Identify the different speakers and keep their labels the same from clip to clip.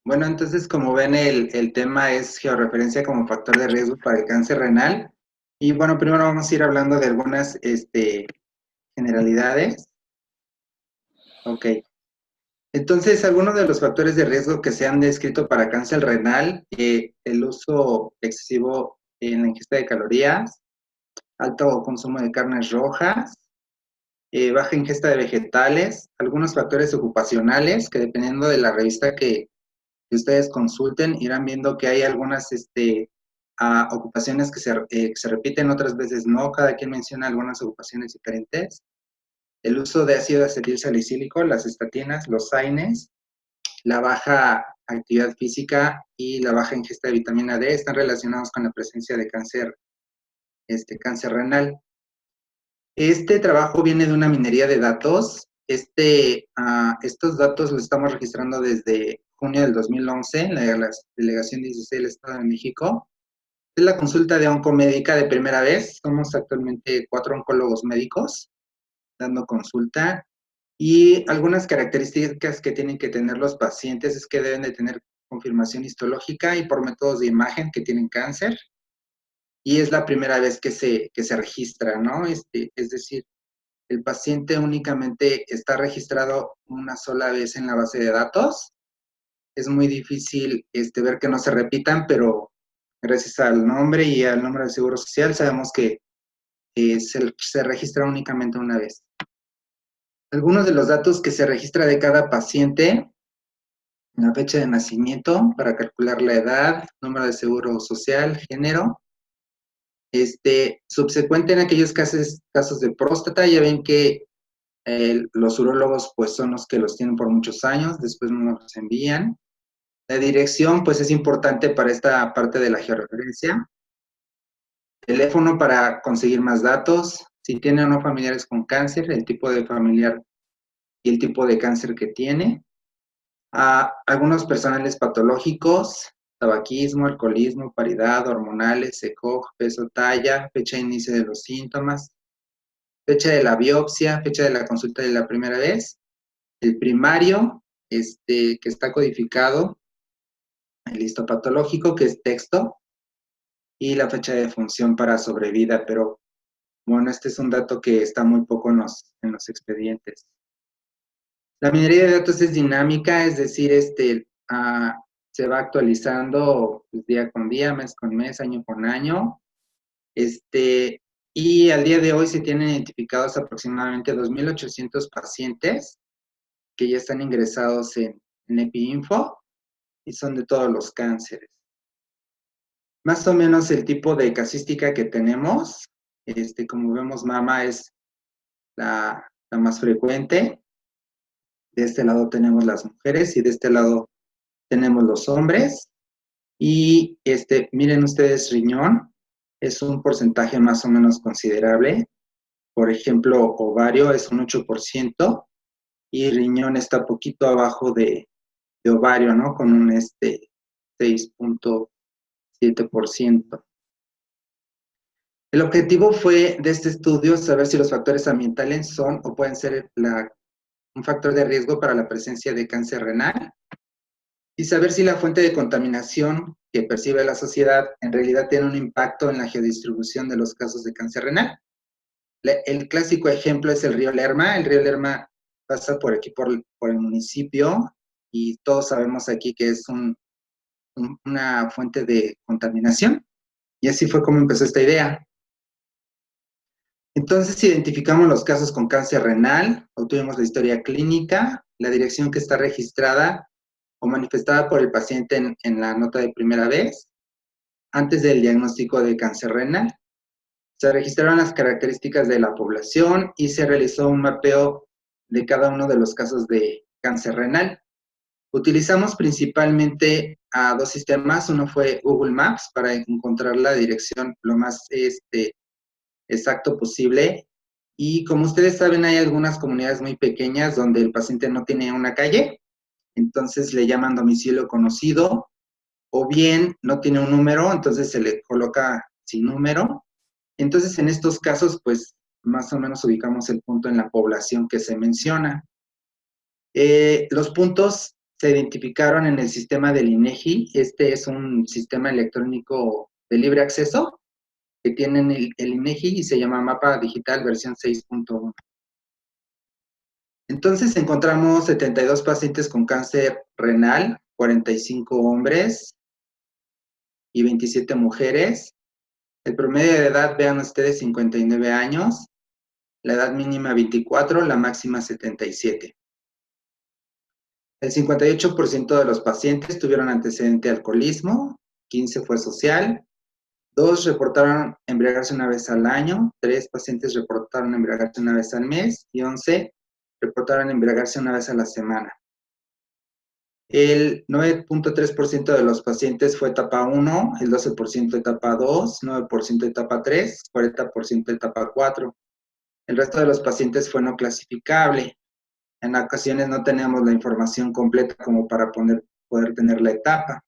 Speaker 1: Bueno, entonces, como ven, el tema es georreferencia como factor de riesgo para el cáncer renal. Y bueno, primero vamos a ir hablando de algunas generalidades. Ok. Entonces, algunos de los factores de riesgo que se han descrito para cáncer renal, el uso excesivo en la ingesta de calorías, alto consumo de carnes rojas, baja ingesta de vegetales, algunos factores ocupacionales que dependiendo de la revista que ustedes consulten, irán viendo que hay algunas ocupaciones que se repiten, otras veces no, cada quien menciona algunas ocupaciones diferentes. El uso de ácido acetil salicílico, las estatinas, los AINES, la baja actividad física y la baja ingesta de vitamina D están relacionados con la presencia de cáncer renal. Este trabajo viene de una minería de datos. Estos datos los estamos registrando desde junio del 2011 en la Delegación 16 del Estado de México. Es la consulta de oncomédica de primera vez. Somos actualmente 4 oncólogos médicos dando consulta. Y algunas características que tienen que tener los pacientes es que deben de tener confirmación histológica y por métodos de imagen que tienen cáncer. Y es la primera vez que se registra, ¿no? Es decir, el paciente únicamente está registrado una sola vez en la base de datos. Es muy difícil ver que no se repitan, pero gracias al nombre y al número de seguro social sabemos que se registra únicamente una vez. Algunos de los datos que se registra de cada paciente, la fecha de nacimiento para calcular la edad, número de seguro social, género. Subsecuente en aquellos casos de próstata, ya ven que los urólogos pues son los que los tienen por muchos años, después nos los envían. La dirección pues es importante para esta parte de la georreferencia. Teléfono para conseguir más datos, si tiene o no familiares con cáncer, el tipo de familiar y el tipo de cáncer que tiene. Algunos personales patológicos, tabaquismo, alcoholismo, paridad, hormonales, ECOG, peso, talla, fecha de inicio de los síntomas, fecha de la biopsia, fecha de la consulta de la primera vez, el primario, que está codificado, el histopatológico, que es texto, y la fecha de función para sobrevida, pero bueno, este es un dato que está muy poco en los expedientes. La minería de datos es dinámica, es decir, se va actualizando pues, día con día, mes con mes, año con año. Y al día de hoy se tienen identificados aproximadamente 2.800 pacientes que ya están ingresados en EpiInfo y son de todos los cánceres. Más o menos el tipo de casística que tenemos, como vemos, mama es la más frecuente. De este lado tenemos las mujeres y de este lado tenemos los hombres. Y miren ustedes, riñón es un porcentaje más o menos considerable. Por ejemplo, ovario es un 8% y riñón está poquito abajo de ovario, ¿no? Con un 6.7%. El objetivo fue de este estudio saber si los factores ambientales son o pueden ser un factor de riesgo para la presencia de cáncer renal y saber si la fuente de contaminación que percibe la sociedad en realidad tiene un impacto en la geodistribución de los casos de cáncer renal. El clásico ejemplo es el río Lerma. El río Lerma pasa por aquí, por el municipio, y todos sabemos aquí que es una fuente de contaminación. Y así fue como empezó esta idea. Entonces identificamos los casos con cáncer renal, obtuvimos la historia clínica, la dirección que está registrada o manifestada por el paciente en la nota de primera vez, antes del diagnóstico de cáncer renal. Se registraron las características de la población y se realizó un mapeo de cada uno de los casos de cáncer renal. Utilizamos principalmente a dos sistemas. Uno fue Google Maps para encontrar la dirección lo más exacto posible. Y como ustedes saben, hay algunas comunidades muy pequeñas donde el paciente no tiene una calle, entonces le llaman domicilio conocido, o bien no tiene un número, entonces se le coloca sin número. Entonces, en estos casos, pues, más o menos ubicamos el punto en la población que se menciona. Los puntos se identificaron en el sistema del INEGI. Este es un sistema electrónico de libre acceso que tienen el INEGI y se llama Mapa Digital versión 6.1. Entonces encontramos 72 pacientes con cáncer renal, 45 hombres y 27 mujeres. El promedio de edad, vean ustedes, 59 años. La edad mínima 24, la máxima 77. El 58% de los pacientes tuvieron antecedente de alcoholismo, 15 fue social, 2 reportaron embriagarse una vez al año, 3 pacientes reportaron embriagarse una vez al mes y 11 reportaron embriagarse una vez a la semana. El 9.3% de los pacientes fue etapa 1, el 12% etapa 2, 9% etapa 3, 40% etapa 4. El resto de los pacientes fue no clasificable. En ocasiones no teníamos la información completa como para poder tener la etapa.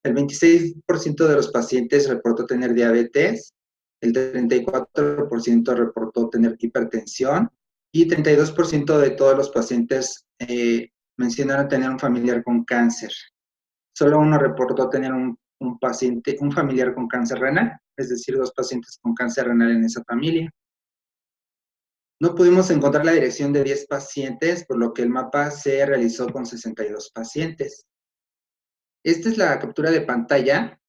Speaker 1: El 26% de los pacientes reportó tener diabetes, el 34% reportó tener hipertensión y 32% de todos los pacientes mencionaron tener un familiar con cáncer. Solo uno reportó tener un familiar con cáncer renal, es decir, 2 pacientes con cáncer renal en esa familia. No pudimos encontrar la dirección de 10 pacientes, por lo que el mapa se realizó con 62 pacientes. Esta es la captura de pantalla.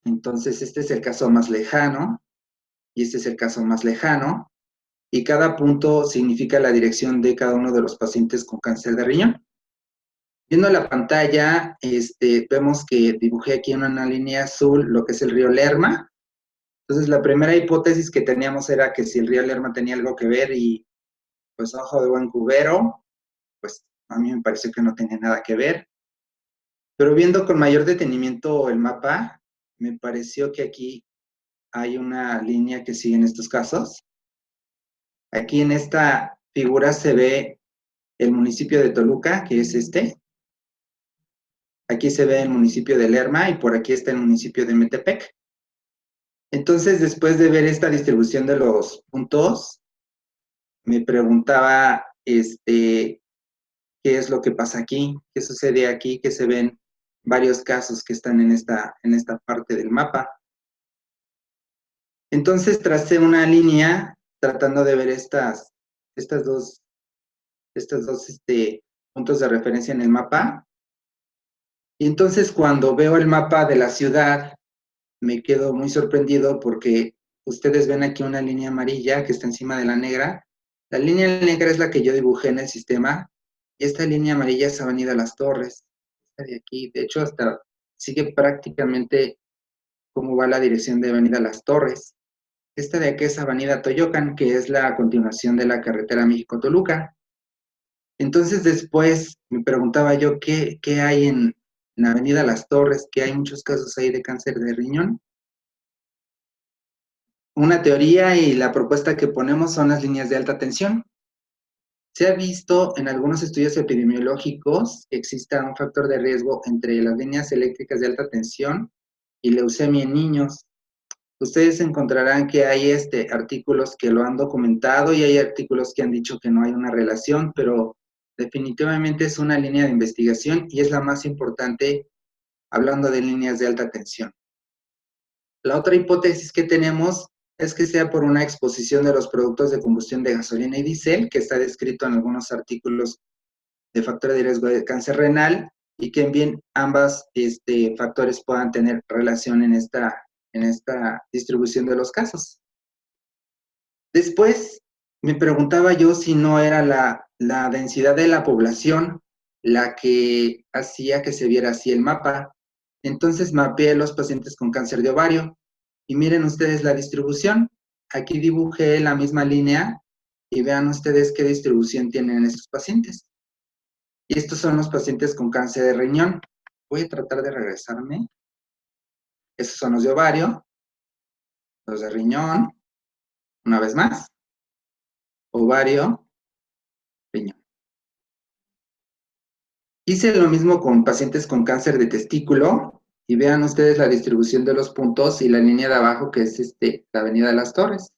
Speaker 1: Entonces, este es el caso más lejano y este es el caso más lejano. Y cada punto significa la dirección de cada uno de los pacientes con cáncer de riñón. Viendo la pantalla, vemos que dibujé aquí en una línea azul lo que es el río Lerma. Entonces, la primera hipótesis que teníamos era que si el río Lerma tenía algo que ver y, pues, ojo de buen cubero, pues, a mí me pareció que no tenía nada que ver. Pero viendo con mayor detenimiento el mapa, me pareció que aquí hay una línea que sigue en estos casos. Aquí en esta figura se ve el municipio de Toluca, que es este. Aquí se ve el municipio de Lerma y por aquí está el municipio de Metepec. Entonces, después de ver esta distribución de los puntos, me preguntaba, ¿qué es lo que pasa aquí? ¿Qué sucede aquí? Que se ven varios casos que están en esta parte del mapa. Entonces, tracé una línea tratando de ver estos dos puntos de referencia en el mapa. Y entonces, cuando veo el mapa de la ciudad, me quedo muy sorprendido porque ustedes ven aquí una línea amarilla que está encima de la negra. La línea negra es la que yo dibujé en el sistema y esta línea amarilla es Avenida Las Torres. Esta de aquí, de hecho, hasta sigue prácticamente cómo va la dirección de Avenida Las Torres. Esta de aquí es Avenida Toyocan, que es la continuación de la carretera México-Toluca. Entonces después me preguntaba yo qué hay en Avenida Las Torres, que hay muchos casos ahí de cáncer de riñón. Una teoría y la propuesta que ponemos son las líneas de alta tensión. Se ha visto en algunos estudios epidemiológicos que exista un factor de riesgo entre las líneas eléctricas de alta tensión y leucemia en niños. Ustedes encontrarán que hay artículos que lo han documentado y hay artículos que han dicho que no hay una relación, pero definitivamente es una línea de investigación y es la más importante hablando de líneas de alta tensión. La otra hipótesis que tenemos es que sea por una exposición de los productos de combustión de gasolina y diésel, que está descrito en algunos artículos de factores de riesgo de cáncer renal, y que bien ambas factores puedan tener relación en esta distribución de los casos. Después me preguntaba yo si no era la densidad de la población la que hacía que se viera así el mapa. Entonces mapeé los pacientes con cáncer de ovario y miren ustedes la distribución. Aquí dibujé la misma línea y vean ustedes qué distribución tienen estos pacientes. Y estos son los pacientes con cáncer de riñón. Voy a tratar de regresarme. Estos son los de ovario, los de riñón, una vez más, ovario, riñón. Hice lo mismo con pacientes con cáncer de testículo y vean ustedes la distribución de los puntos y la línea de abajo que es la Avenida de las Torres.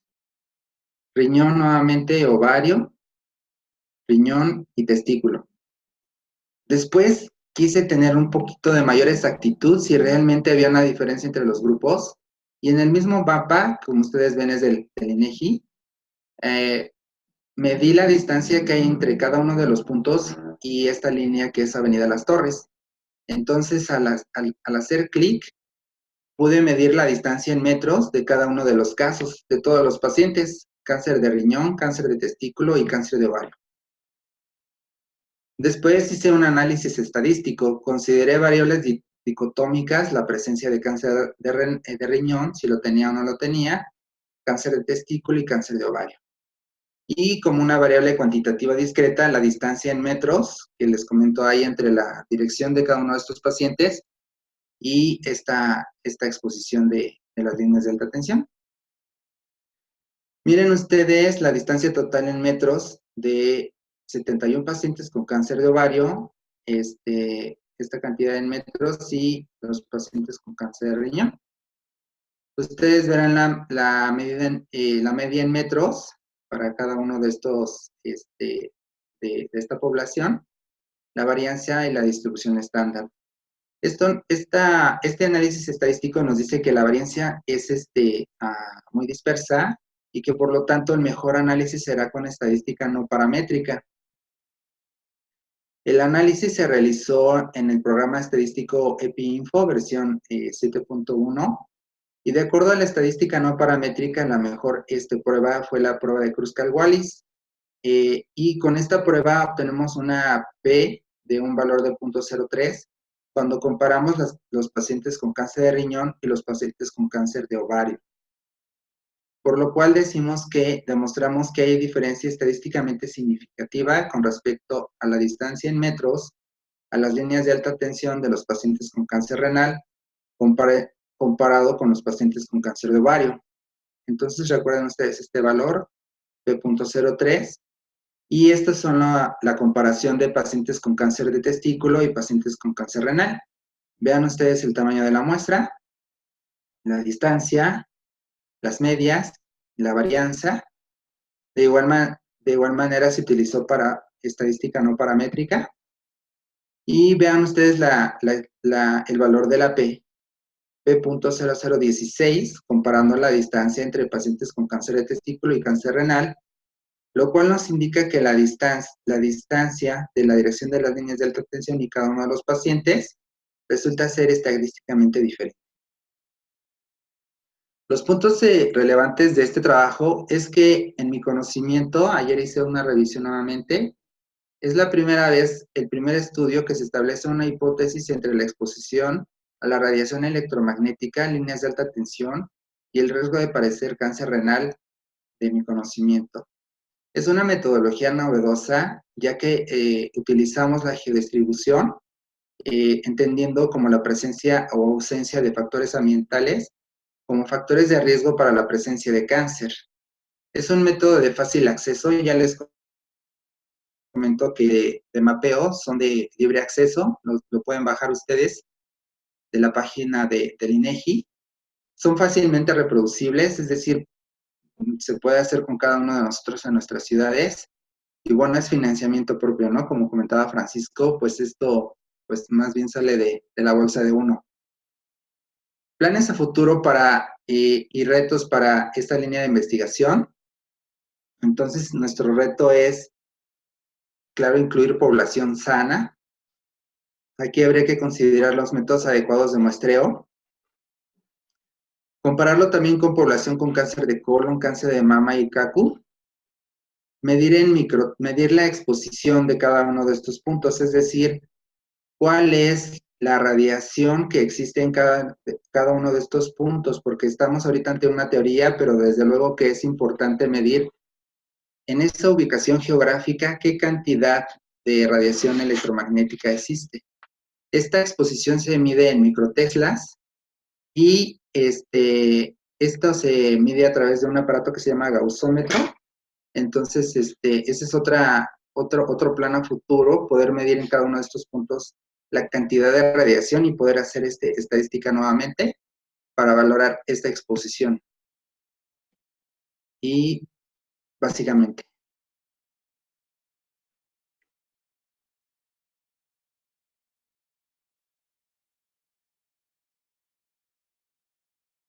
Speaker 1: Riñón nuevamente, ovario, riñón y testículo. Después quise tener un poquito de mayor exactitud si realmente había una diferencia entre los grupos. Y en el mismo mapa, como ustedes ven, es del INEGI, medí la distancia que hay entre cada uno de los puntos y esta línea que es Avenida Las Torres. Entonces, al hacer clic, pude medir la distancia en metros de cada uno de los casos, de todos los pacientes, cáncer de riñón, cáncer de testículo y cáncer de ovario. Después hice un análisis estadístico, consideré variables dicotómicas, la presencia de cáncer de riñón, si lo tenía o no lo tenía, cáncer de testículo y cáncer de ovario. Y como una variable cuantitativa discreta, la distancia en metros, que les comento ahí entre la dirección de cada uno de estos pacientes y esta exposición de las líneas de alta tensión. Miren ustedes la distancia total en metros de 71 pacientes con cáncer de ovario, esta cantidad en metros y los pacientes con cáncer de riñón. Ustedes verán la media en metros para cada uno de estos, de esta población, la varianza y la distribución estándar. Este análisis estadístico nos dice que la varianza es muy dispersa y que por lo tanto el mejor análisis será con estadística no paramétrica. El análisis se realizó en el programa estadístico EpiInfo versión 7.1 y de acuerdo a la estadística no paramétrica, la mejor prueba fue la prueba de Kruskal-Wallis. Y con esta prueba obtenemos una P de un valor de 0.03 cuando comparamos los pacientes con cáncer de riñón y los pacientes con cáncer de ovario. Por lo cual demostramos que hay diferencia estadísticamente significativa con respecto a la distancia en metros, a las líneas de alta tensión de los pacientes con cáncer renal, comparado con los pacientes con cáncer de ovario. Entonces recuerden ustedes este valor, P.03, y estas son la comparación de pacientes con cáncer de testículo y pacientes con cáncer renal. Vean ustedes el tamaño de la muestra, la distancia, las medias, la varianza. De igual manera se utilizó para estadística no paramétrica. Y vean ustedes el valor de la P, P.0016, comparando la distancia entre pacientes con cáncer de testículo y cáncer renal, lo cual nos indica que la distancia de la dirección de las líneas de alta tensión y cada uno de los pacientes resulta ser estadísticamente diferente. Los puntos relevantes de este trabajo es que en mi conocimiento, ayer hice una revisión nuevamente, es la primera vez, el primer estudio que se establece una hipótesis entre la exposición a la radiación electromagnética en líneas de alta tensión y el riesgo de padecer cáncer renal de mi conocimiento. Es una metodología novedosa, ya que utilizamos la geodistribución, entendiendo como la presencia o ausencia de factores ambientales como factores de riesgo para la presencia de cáncer. Es un método de fácil acceso, ya les comento que de mapeo son de libre acceso, lo pueden bajar ustedes de la página del INEGI. Son fácilmente reproducibles, es decir, se puede hacer con cada uno de nosotros en nuestras ciudades. Y bueno, es financiamiento propio, ¿no? Como comentaba Francisco, pues esto, pues más bien sale de la bolsa de uno. Planes a futuro y retos para esta línea de investigación. Entonces, nuestro reto es, claro, incluir población sana. Aquí habría que considerar los métodos adecuados de muestreo. Compararlo también con población con cáncer de colon, cáncer de mama y CACU. Medir la exposición de cada uno de estos puntos, es decir, cuál es la radiación que existe en cada uno de estos puntos, porque estamos ahorita ante una teoría, pero desde luego que es importante medir en esa ubicación geográfica qué cantidad de radiación electromagnética existe. Esta exposición se mide en microteslas y esto se mide a través de un aparato que se llama gaussómetro. Entonces, ese es otro plan a futuro, poder medir en cada uno de estos puntos la cantidad de radiación y poder hacer estadística nuevamente para valorar esta exposición. Y básicamente